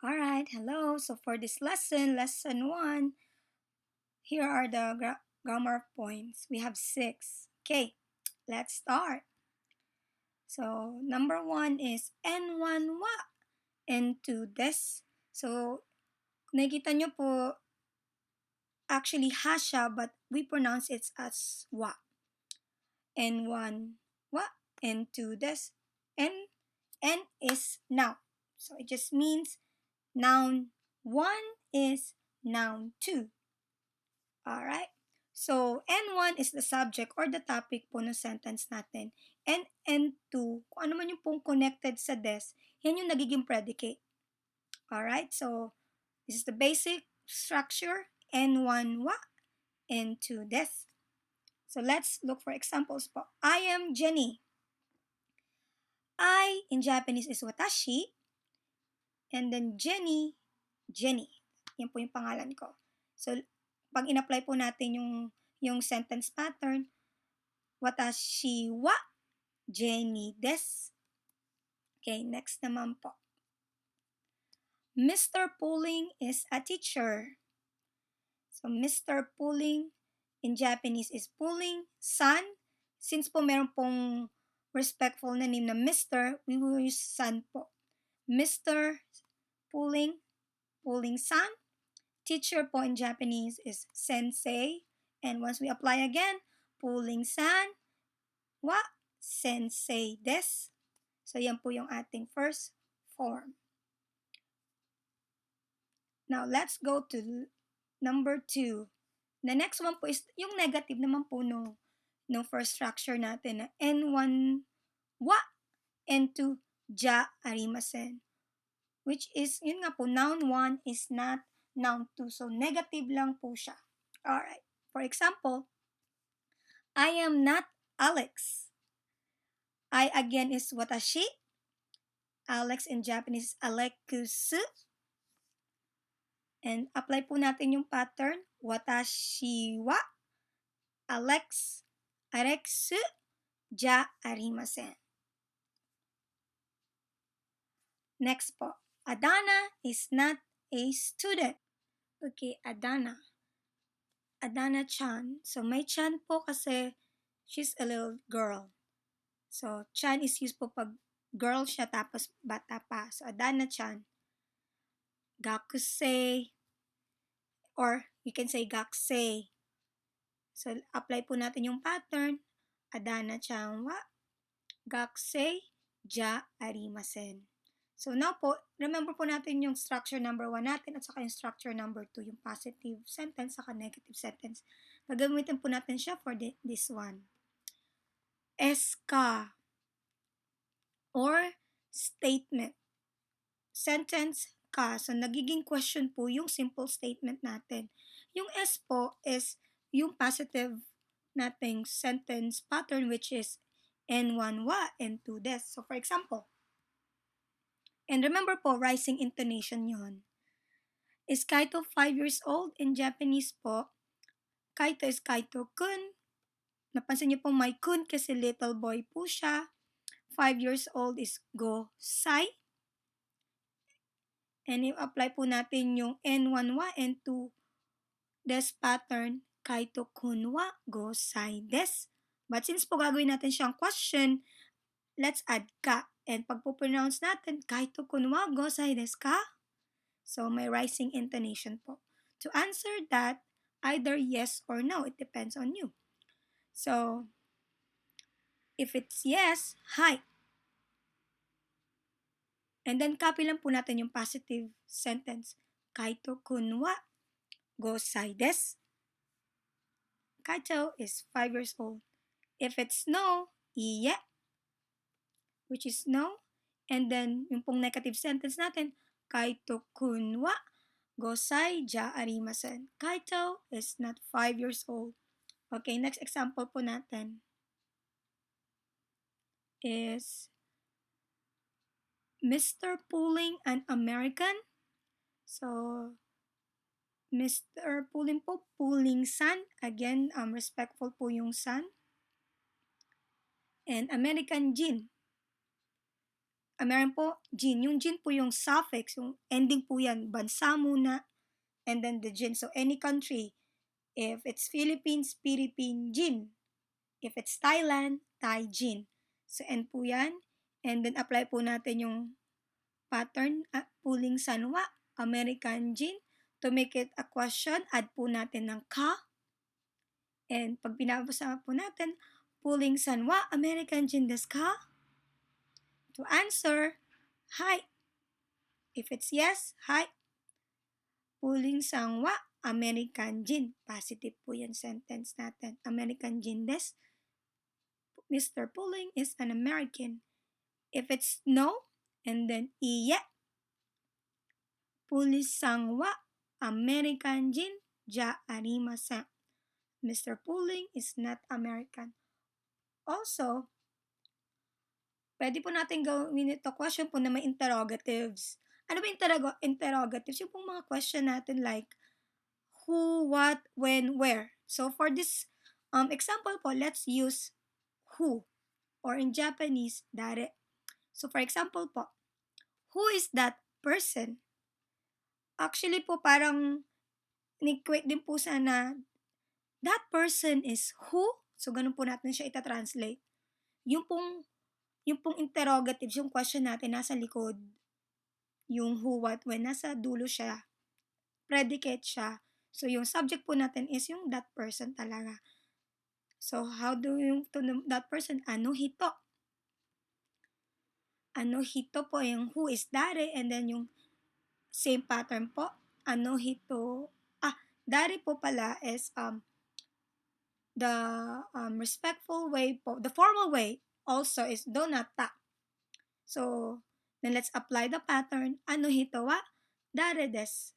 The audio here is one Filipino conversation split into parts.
Alright, hello. So for this lesson, lesson 1, here are the grammar points. We have 6. Okay, let's start. So number 1 is N1 wa, N2 des. So nakikita nyo po, actually ha siya, but we pronounce it as wa. N1 wa, N2 des. N is noun. So it just means noun 1 is noun 2. Alright? So, N1 is the subject or the topic po ng sentence natin. And N2, kung ano man yung pong connected sa des, yan yung nagiging predicate. Alright? So, this is the basic structure. N1 wa, N2 des. So, let's look for examples po. I am Jenny. I in Japanese is watashi. And then Jenny, Jenny. Yan po yung pangalan ko. So, pag in-apply po natin yung sentence pattern, watashi wa Jenny desu. Okay, next naman po. Mr. Pulling is a teacher. So, Mr. Pulling in Japanese is Pulling san. Since po meron pong respectful na name na Mr., we will use san po. Mr. Pulling, Pulling san. Teacher po in Japanese is sensei. And once we apply again, Pulling-san wa sensei desu. So, yan po yung ating first form. Now, let's go to number 2. The next one po is yung negative naman po no first structure natin na N1 wa, N2 ja arimasen. Which is, yun nga po, noun 1 is not noun 2. So, negative lang po siya. Alright. For example, I am not Alex. I again is watashi. Alex in Japanese is alekusu. And apply po natin yung pattern. Watashi wa Alex areksu ja arimasen. Next po. Adana is not a student. Okay, Adana. Adana-chan. So, may chan po kasi she's a little girl. So, chan is used po pag girl siya tapos bata pa. So, Adana-chan. Gakusei. Or, you can say gakusei. So, apply po natin yung pattern. Adana-chan wa gakusei ja arimasen. So, now po, remember po natin yung structure number 1 natin at saka yung structure number 2, yung positive sentence saka negative sentence. Gagamitin po natin siya for this one. Eska or statement. Sentence ka. So, nagiging question po yung simple statement natin. Yung S po is yung positive nating sentence pattern which is N1 wa, N2 des. So, for example, and remember po, rising intonation yon. Is Kaito 5 years old? In Japanese po, Kaito is Kaito-kun. Napansin niyo po may kun kasi little boy po siya. 5 years old is go-sai. And i-apply po natin yung N1 wa, N2 des pattern, Kaito-kun wa go-sai des. But since po gagawin natin siyang question, let's add ka. And pag po pronounce natin, Kaito-kun wa go-sai desu ka? So, may rising intonation po. To answer that, either yes or no. It depends on you. So, if it's yes, hi. And then, copy lang po natin yung positive sentence. Kaito-kun wa go-sai desu. Kaito is 5 years old. If it's no, iye, which is no. And then, yung pong negative sentence natin, Kaito-kun wa gosai ja arimasen. Kaito is not 5 years old. Okay, next example po natin is Mr. Pulling an American. So, Mr. Pulling po, Pulling-san. Again, respectful po yung san. And American Jin. meron po, jin. Yung jin po yung suffix, yung ending po yan, bansa muna, and then the jin. So, any country, if it's Philippines, Philippine jin. If it's Thailand, Thai jin. So, end po yan. And then, apply po natin yung pattern, pulling sanwa, American jin. To make it a question, add po natin ng ka. And pag binabasa po natin, pulling sanwa, American jin desu ka? To answer, hi. If it's yes, hi. Pulling sanwa, American jin. Positive po yung sentence natin. American jin desu. Mr. Pulling is an American. If it's no, and then iye. Pulling sanwa, American jin ja arimasen. Mr. Pulling is not American. Also, pwede po natin gawin ito question po na may interrogatives. Ano ba interrogatives? Yung pong mga question natin like who, what, when, where. So for this example po, let's use who or in Japanese, dare. So for example po, who is that person? Actually po parang ni-equate din po sana that person is who. So ganun po natin siya ita-translate. Yung pong interrogatives, yung question natin nasa likod. Yung who, what, when, nasa dulo siya. Predicate siya. So, yung subject po natin is yung that person talaga. So, how do yung that person? Ano hito? Ano hito po yung who is dare, and then yung same pattern po. Ano hito? Dare po pala is the respectful way po. The formal way also is donata. So, then let's apply the pattern. Ano hito wa dare desu.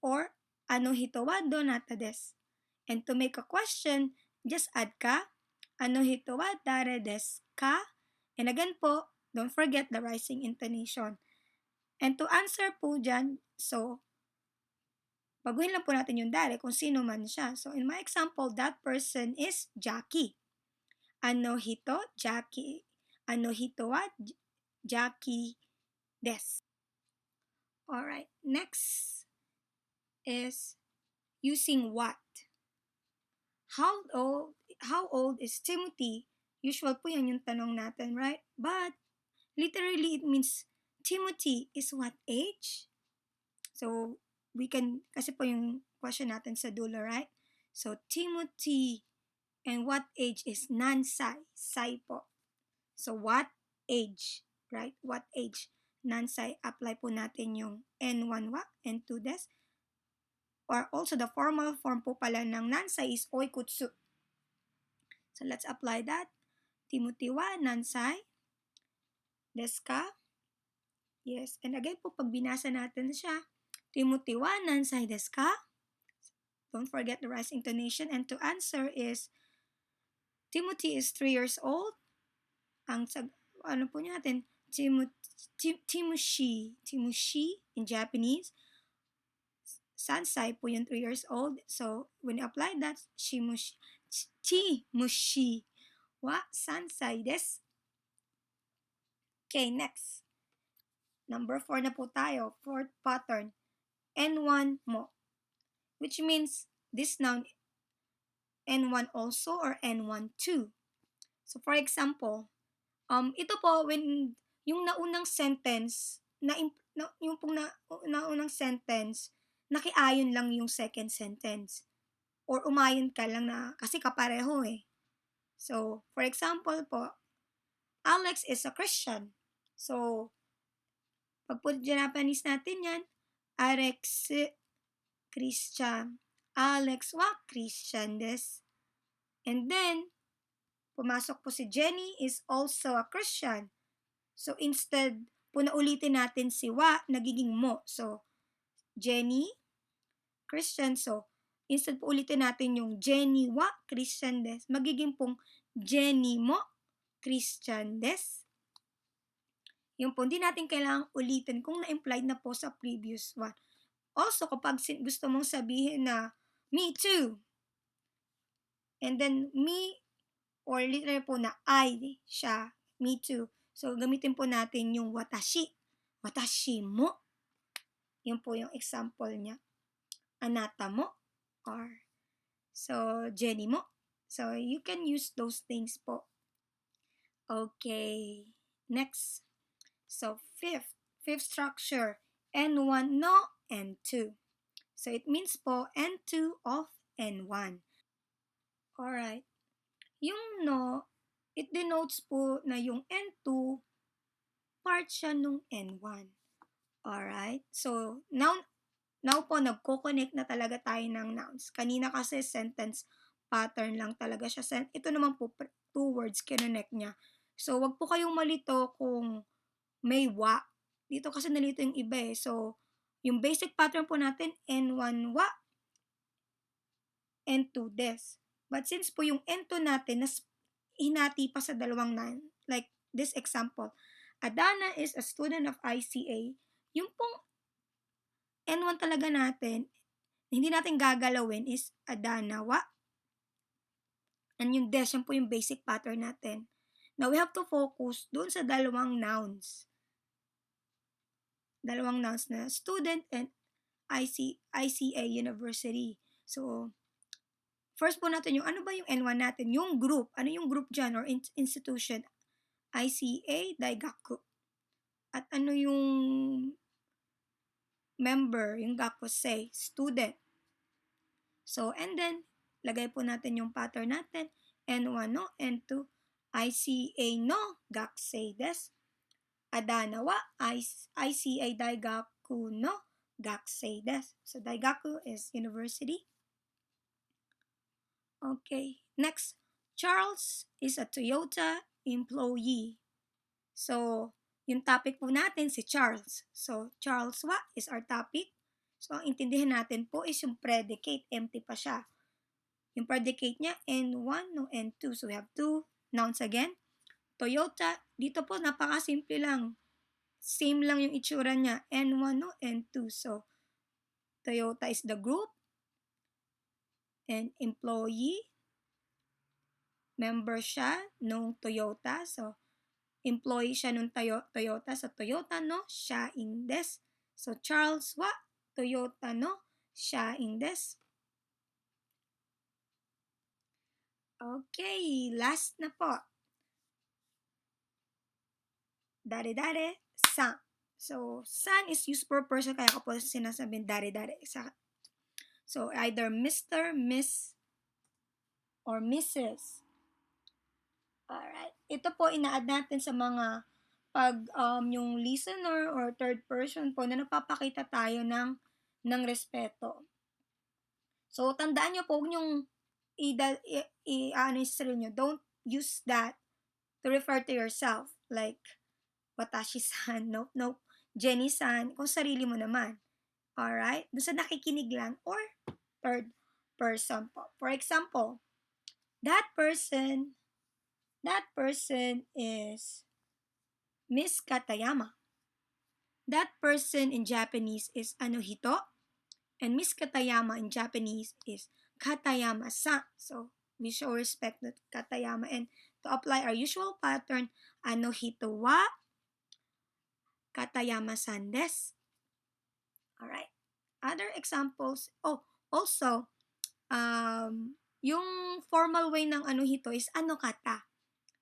Or ano hito wa donata desu. And to make a question, just add ka. Ano hito wa dare desu ka? And again po, don't forget the rising intonation. And to answer po dyan, so, baguhin lang po natin yung dare kung sino man siya. So, in my example, that person is Jackie. Ano hito? Jackie. Ano hito wa Jackie desu. Alright, next is using what. How old is Timothy? Usual po yan yung tanong natin, right? But literally it means Timothy is what age? So we can, kasi po yung question natin sa dulo, right? So Timothy and what age is nansai? Sai po. So what age, right? What age? Nansai, apply po natin yung N1 wa, N2 des. Or also the formal form po pala ng nansai is oikutsu. So let's apply that. Timothy wa nansai desu ka? Yes. And again po, pag binasa natin siya, Timothy wa nansai desu ka? Don't forget the right intonation. And to answer is, Timothy is 3 years old. Ang ano po natin, Timushi in Japanese. Sansai po yung 3 years old. So, when you apply that, Timushi wa sansai desu. Okay, next. Number 4 na po tayo. Fourth pattern. N1 mo. Which means this noun N1 also or N1 too. So, for example, ito po, when yung naunang sentence, yung pong naunang sentence, nakiayon lang yung second sentence. Or umayon ka lang na, kasi kapareho eh. So, for example po, Alex is a Christian. So, pag po Japanese natin yan, Alex Christian. Alex wa Christian desu. And then, pumasok po si Jenny is also a Christian. So, instead po na ulitin natin si wa, nagiging mo. So, Jenny, Christian. So, instead po ulitin natin yung Jenny wa Christian desu, magiging pong Jenny mo Christian desu. Yung po, hindi natin kailangang ulitin kung na-implied na po sa previous one. Also, kapag gusto mong sabihin na, me too. And then, me, or literal po na I siya, me too. So, gamitin po natin yung watashi. Watashi mo. Yun po yung example niya. Anata mo. Or, so, Jenny mo. So, you can use those things po. Okay. Next. So, fifth structure. N1 no, N2. So, it means po N2 of N1. Alright. Yung no, it denotes po na yung N2, part siya nung N1. Alright? So, now po, nagko-connect na talaga tayo ng nouns. Kanina kasi sentence pattern lang talaga siya. Ito naman po, 2 words kinonect niya. So, wag po kayong malito kung may wa. Dito kasi nalito yung iba eh. So, yung basic pattern po natin, N1 wa, N2 des. But since po yung N2 natin, hinati pa sa dalawang noun. Like this example, Adana is a student of ICA. Yung pong N1 talaga natin, hindi natin gagalawin is Adana wa. And yung des, yan po yung basic pattern natin. Now, we have to focus doon sa dalawang nouns. Dalawang nouns na student and ICA University. So, first po natin yung ano ba yung N1 natin? Yung group. Ano yung group dyan or institution? ICA Daigaku. At ano yung member, yung gakusei, student. So, and then, lagay po natin yung pattern natin. N1 no, N2, ICA no, gakusei des. Adana wa, ICA Daigaku no, gakusei des. So, Daigaku is university. Okay, next. Charles is a Toyota employee. So, yung topic po natin si Charles. So, Charles wa is our topic. So, ang intindihan natin po is yung predicate. Empty pa siya. Yung predicate niya, N1 no N2. So, we have 2 nouns again. Toyota, dito po napakasimple lang. Same lang yung itsura niya. N1 no N2. So, Toyota is the group. And employee, member siya nung Toyota. So, employee siya nung Toyota. So, Toyota no siya des. So, Charles wa Toyota no siya des. Okay, last na po. Dare-dare, san. So, san is used per person, kaya ko po sinasabing dare-dare. So, either Mr., Miss, or Mrs. Alright. Ito po, ina-add natin sa mga pag yung listener or third person po na napapakita tayo ng respeto. So, tandaan nyo po, huwag nyong ano yung sarili nyo. Don't use that to refer to yourself. Like, Watashi-san, nope, Jenny-san, kung sarili mo naman. Alright? Doon sa nakikinig lang or third person po. For example, that person is Miss Katayama. That person in Japanese is Hito. And Miss Katayama in Japanese is Katayama-san. So, we show respect to Katayama. And to apply our usual pattern, Hito wa Katayama-san desu. Alright. Other examples. Oh, also, yung formal way ng Hito is kata.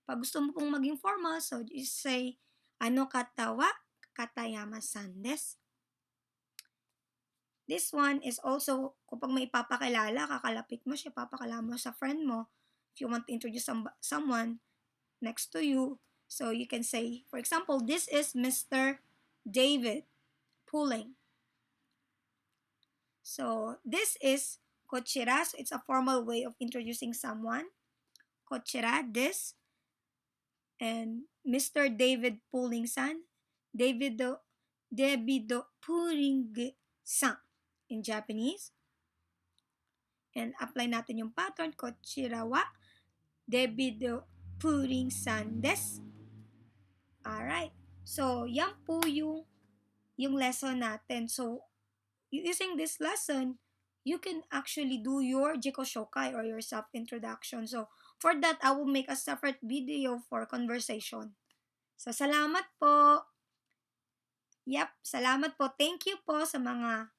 Pag gusto mo pong maging formal, so you say kata wa Katayama-san desu. This one is also, kapag may ipapakilala, kakalapit mo siya, papakilala mo sa friend mo. If you want to introduce someone next to you, so you can say, for example, this is Mr. David Pulling. So, this is kochira. So, it's a formal way of introducing someone. Kochira, this. And Mr. David Pulling-san. David Pulling-san in Japanese. And apply natin yung pattern. Kochira wa David Pulling-san desu. Alright. So, yan po yung lesson natin. So, using this lesson, you can actually do your jikoshokai or your self-introduction. So, for that, I will make a separate video for conversation. So, salamat po. Salamat po. Thank you po sa mga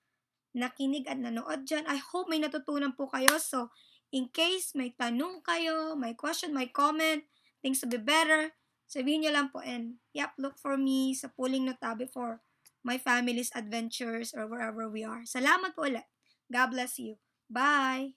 nakinig at nanood dyan. I hope may natutunan po kayo. So, in case may tanong kayo, may question, may comment, things to be better, sabihin nyo lang po. And, look for me sa Pulling Notabe for my family's adventures or wherever we are. Salamat po ulit. God bless you. Bye!